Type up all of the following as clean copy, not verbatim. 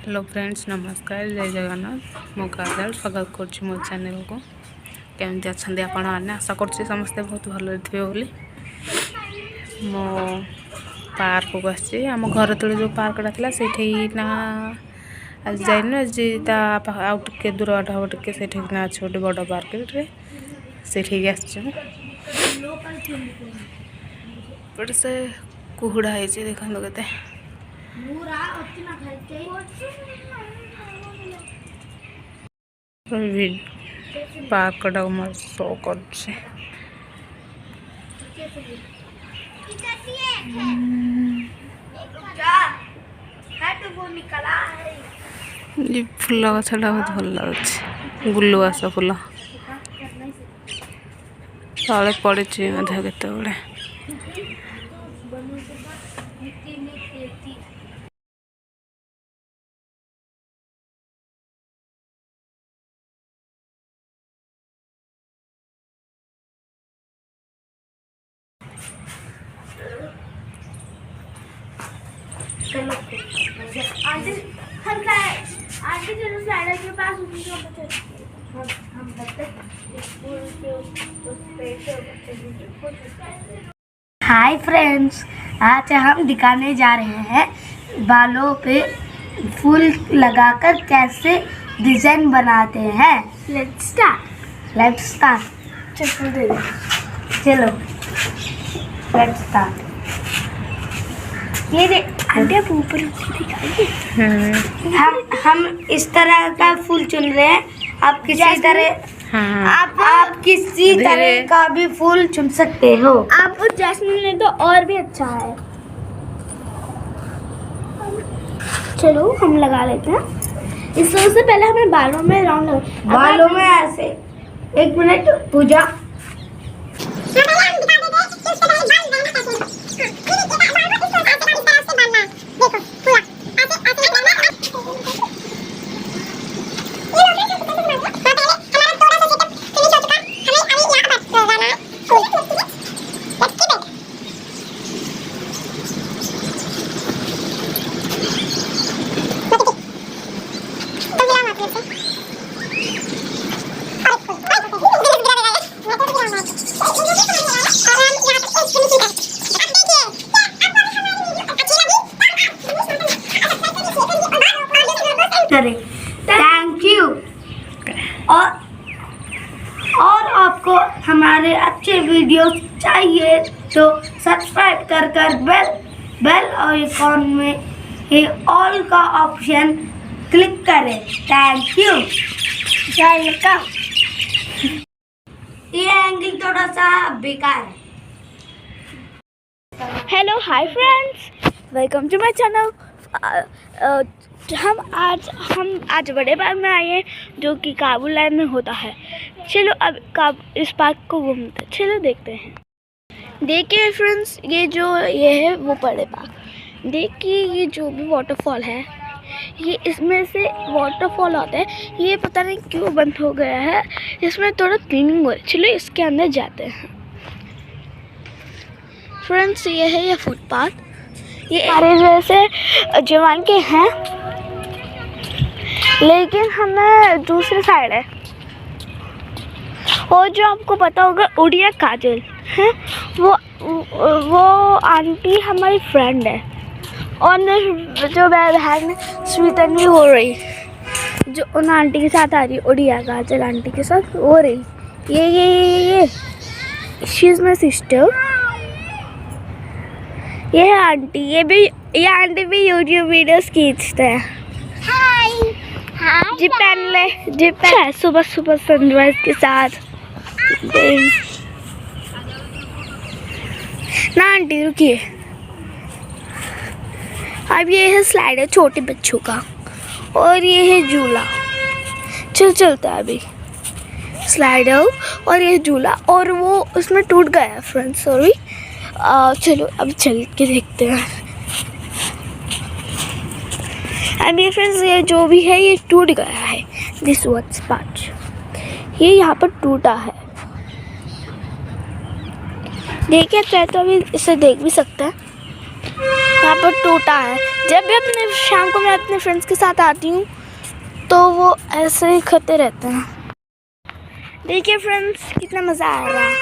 Hello friends, नमस्कार, जय जगन्नाथ। मु काजल स्वागत कर मो चैनल को। केमती अच्छा आपण मैंने आशा कर समस्ते बहुत भल थे बोली। मो पार्क को आम घर तले जो पार्कटा था से ना आज जाइन आज टे दूर बाट हम टे से अच्छे गोटे बड़ पार्क से आटे से कुहुड़ा है देखो के पार्क शो कर फूल गछटा बहुत भल लगे गुलुआस फूल तले पड़े केत गुड़े आंटी चलो स्लाइडर के पास हाय फ्रेंड्स, आज हम दिखाने जा रहे हैं बालों पे फूल लगाकर कैसे डिजाइन बनाते हैं। Let's start. चलो लेट्स स्टार्ट। ये आंटी आप ऊपर दिखाइए। हम इस तरह का फूल चुन रहे हैं। आप किसी तरह आप किसी तरह का भी फूल चुन सकते हो। आप जैस्मिन ले तो और भी अच्छा है। चलो हम लगा लेते हैं। इस सबसे पहले हमें बालों में राउंड बालों में ऐसे। एक मिनट पूजा। Thank you. और आपको हमारे अच्छे वीडियो चाहिए तो सब्सक्राइब कर बेल आइकॉन में ये ऑल का ऑप्शन क्लिक करें। Thank you. ये एंगल थोड़ा सा बेकार है। Hello hi friends, welcome to my channel. हम आज बड़े पार्क में आए हैं जो कि काबुल लाइन में होता है। चलो अब इस पार्क को घूमते, चलो देखते हैं। देखिए फ्रेंड्स, ये है वो बड़े पार्क। देखिए ये जो भी वाटरफॉल है, ये इसमें से वाटरफॉल आता है। ये पता नहीं क्यों बंद हो गया है, इसमें थोड़ा क्लीनिंग हो रही है। चलो इसके अंदर जाते हैं। फ्रेंड्स ये है ये फुटपाथ। ये हमारे जैसे जवान के हैं, लेकिन हमें दूसरी साइड है। और जो आपको पता होगा उड़िया काजल है, वो आंटी हमारी फ्रेंड है। और जो बहन स्वीतन्वी हो रही, जो उन आंटी के साथ आ रही, उड़िया काजल आंटी के साथ हो रही। ये शी इज माई सिस्टर। ये है आंटी। ये आंटी भी यूट्यूब वीडियोस खींचते हैं। जी पहन सुबह सनराइज के साथ ना। आंटी रुकिए। अब ये है स्लाइडर छोटे बच्चों का, और ये है झूला। चलता है अभी स्लाइडर और ये झूला, और वो उसमें टूट गया फ्रेंड्स, सॉरी। चलो अब चल के देखते हैं। अब ये फ्रेंड्स, ये जो भी है ये टूट गया है। दिस व्हाट्स पार्ट, ये यहाँ पर टूटा है। देखिए चाहे तो अभी इसे देख भी सकते हैं। यहाँ पर टूटा है। जब भी अपने शाम को मैं अपने फ्रेंड्स के साथ आती हूँ तो वो ऐसे ही खाते रहते हैं। देखिए फ्रेंड्स कितना मज़ा आ रहा है।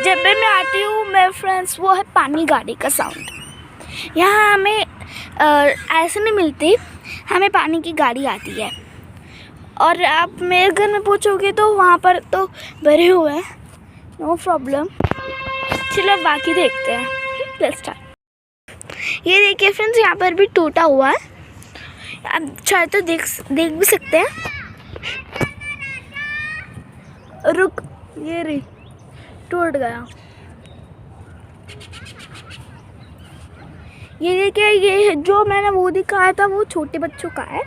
जब भी मैं आती हूँ मेरे फ्रेंड्स, वो है पानी गाड़ी का साउंड। यहाँ हमें ऐसे नहीं मिलती, हमें पानी की गाड़ी आती है। और आप मेरे घर में पूछोगे तो वहाँ पर तो भरे हुए हैं, नो प्रॉब्लम। चलो बाकी देखते हैं। Let's start. ये देखिए फ्रेंड्स, यहाँ पर भी टूटा हुआ है। आप चाहे तो देख भी सकते हैं। रुक, ये रही, टूट गया। ये देखिए, ये जो मैंने वो दिखाया था वो छोटे बच्चों का है,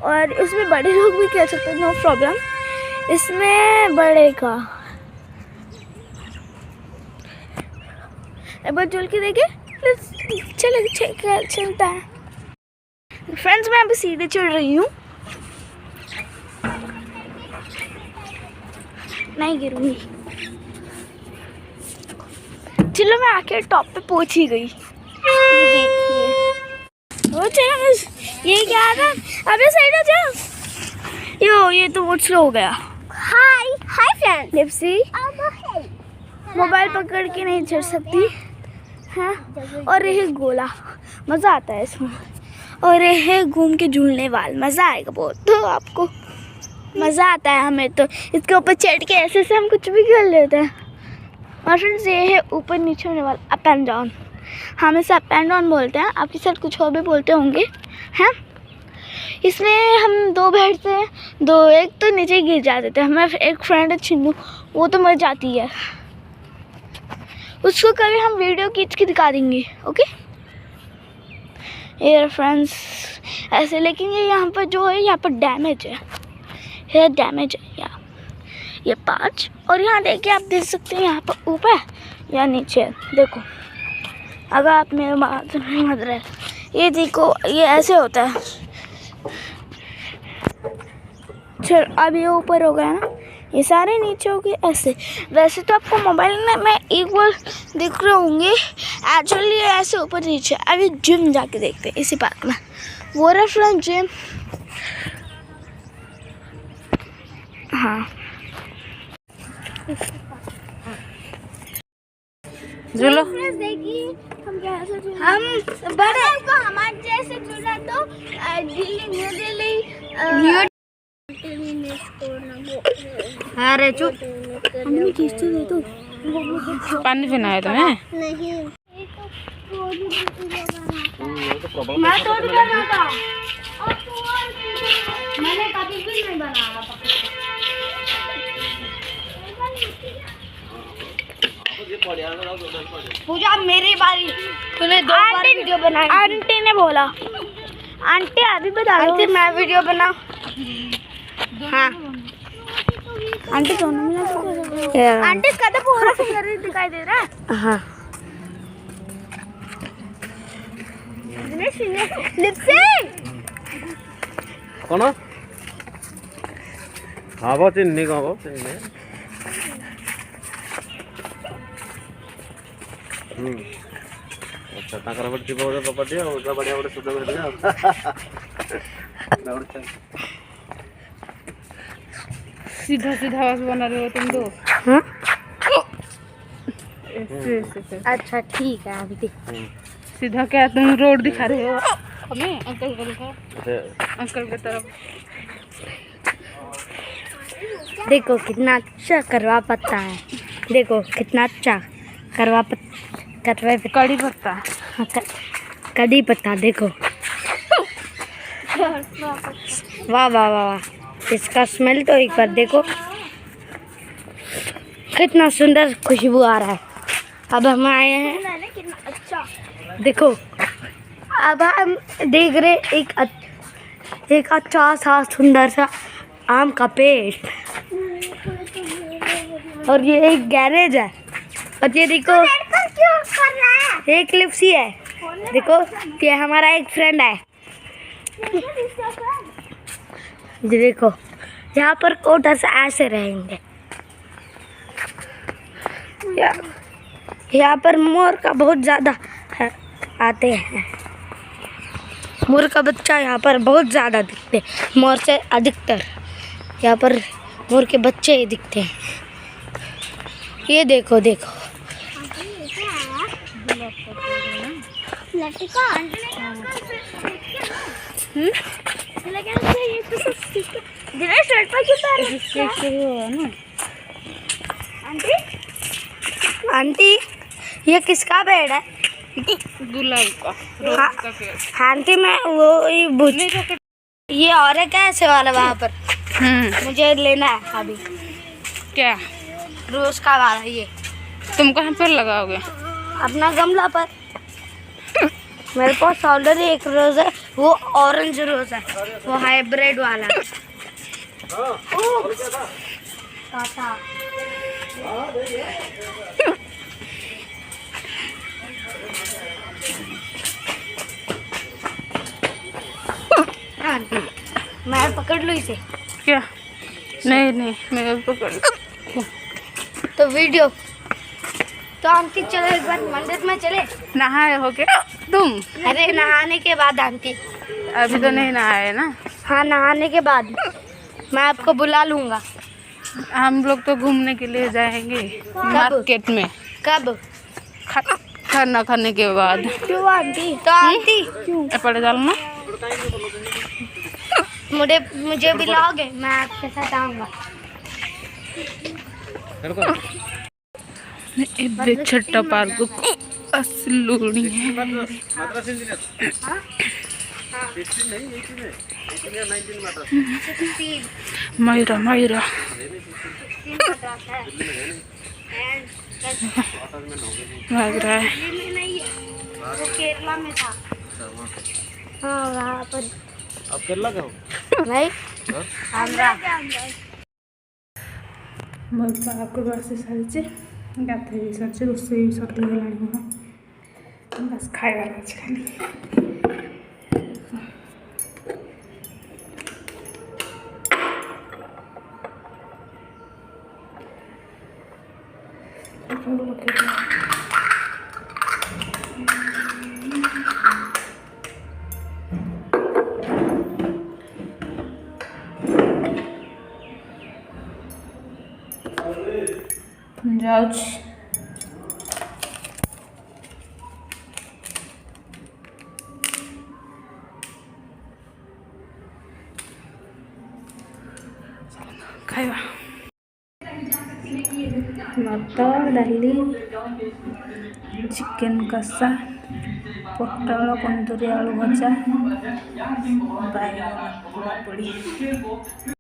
और इसमें बड़े लोग भी खेल सकते हैं, नो प्रॉब्लम। इसमें बड़े का एक बार चल के देखे, चलता है। फ्रेंड्स मैं अभी सीधे चढ़ रही हूँ, नहीं गिरूंगी। चलो मैं आके टॉप पे पहुंच ही गई। ये देखिए, वो चलो ये क्या था, अबे साइड हो जा। यो ये तो बहुत स्लो हो गया। Hi friend. लिप्सी मोबाइल पकड़ के नहीं चढ़ सकती है। और ये गोला, मज़ा आता है इसमें। और ये घूम के झूलने वाला, मज़ा आएगा बहुत। तो आपको मज़ा आता है, हमें तो इसके ऊपर चढ़ के ऐसे से हम कुछ भी कर लेते हैं। और फ्रेंड्स ये है ऊपर नीचे होने वाला, अप एंड डाउन। हम इसे अप एंड डाउन बोलते हैं, आपके साथ कुछ और भी बोलते होंगे हैं। इसमें हम दो बैठते हैं, दो, एक तो नीचे गिर जाते थे। हमारे एक फ्रेंड है चिन्नू, वो तो मर जाती है। उसको कभी हम वीडियो खींच के दिखा देंगे, ओके। ये फ्रेंड्स ऐसे, लेकिन ये यहाँ पर जो है, यहाँ पर डैमेज है, ये डैमेज है यहाँ, ये 5। और यहाँ देखिए, आप देख सकते हैं यहाँ पर ऊपर या नीचे, देखो। अगर आप मेरे बात से नहीं समझ रहे, ये देखो, ये ऐसे होता है। चलो अब ये ऊपर हो गया ना, ये सारे नीचे हो गए ऐसे। वैसे तो आपको मोबाइल में एक बार दिख रहे होंगे, एक्चुअली ऐसे ऊपर नीचे। अभी जिम जाके देखते हैं इसी पार्क में, वो रेफरेंस जिम। हाँ झूलो। देखिए हम कैसे झूले, हम बड़े को हमारे जैसे झूला तो दिल्ली अरे चुप, हमें किससे दे दो। पानी पीना है तुम्हें? नहीं, मैं तो बना था, मैंने कभी भी नहीं बनाया। पूजा मेरी बारी, तूने 2 बार वीडियो बनाई। आंटी ने बोला, आंटी अभी बता दो। आंटी मैं वीडियो बना। हाँ आंटी दोनों में, आंटी का तो पूरा फिंगर दिखाई दे रहा है। हाँ लिपस्टिक कौन हाँ चिन्नी कौन अच्छा ताकर बट जीव गोटे प्रॉपर्टी और बढ़िया गोटे सुविधा कर दिया। सीधा सीधा बस बना रहे हो तुम दो। अच्छा ठीक है, अभी सीधा क्या तुम रोड दिखा रहे हो हमें? अंकल को दिखाओ, अंकल की तरफ। देखो कितना अच्छा करवा पत्ता है, देखो कितना अच्छा करवा कड़ी पत्ता, कड़ी पत्ता। देखो वाह वाह वाह वाह, इसका स्मेल तो एक बार देखो, कितना सुंदर खुशबू आ रहा है। अब हम आए हैं, देखो अब हम देख रहे एक अच्छा सा सुंदर सा आम का पेड़, और ये एक गैरेज है। और ये देखो एक लिप्सी है, देखो ये हमारा एक फ्रेंड है। ये देखो यहाँ पर कोटर्स ऐसे रहेंगे। यहाँ पर मोर का बहुत ज़्यादा है, आते हैं। मोर का बच्चा यहाँ पर बहुत ज़्यादा दिखते हैं, मोर से अधिकतर यहाँ पर मोर के बच्चे ही दिखते हैं। ये देखो देखो। आंटी ये किसका पेड़ है? गुलाब का, रोज का पेड़। हाँ आंटी मैं वो ये और है क्या ऐसे वाला वहाँ पर? मुझे लेना है अभी। क्या? रोज का वाला ये। तुम कहाँ पर लगाओगे? अपना गमला पर। मेरे पास ऑलरेडी एक रोज है, वो ऑरेंज रोज है, वो हाइब्रिड वाला। टाटा। मैं पकड़ लूँ इसे। क्या? नहीं नहीं, मैं पकड़। तो वीडियो तो आंटी चलो एक बार मंदिर में चले। नहाए हो क्या तुम? अरे नहाने के बाद आंटी। अभी तो नहीं नहाए ना। हाँ नहाने के बाद मैं आपको बुला लूँगा। हम लोग तो घूमने के लिए जाएंगे मार्केट में। कब? खाना खाने के बाद। क्यों आंटी? तो आंटी क्यों? पड़ जाना। मुझे बुलाओगे? मैं आपके साथ आऊँगा। छट्टा पार्क असलूनी है। मायरा मायरा भाग रहा है। वो केरला में था। हाँ वहाँ पर। आप केरला का हो? नहीं आंध्रा। ମୋ ବାହାକୁ ଆସି ସାରିଛି, ଗାଧୋଇ ବି ସାରିଛି, ରୋଷେଇ ବି ସରିଗଲାଣି ମୋର। ବାସ୍ ଖାଇବାର ଅଛି ଖାଲି। जाऊँ खाଇବା ଭାତ ଡାଲି ଚିକେନ୍ କଷା ପୋଟଳ କୁନ୍ଦୁରି ଆଳୁ ଭଜା ବାଇଗଣ ପୋଡ଼ା ପୋଡ଼ି।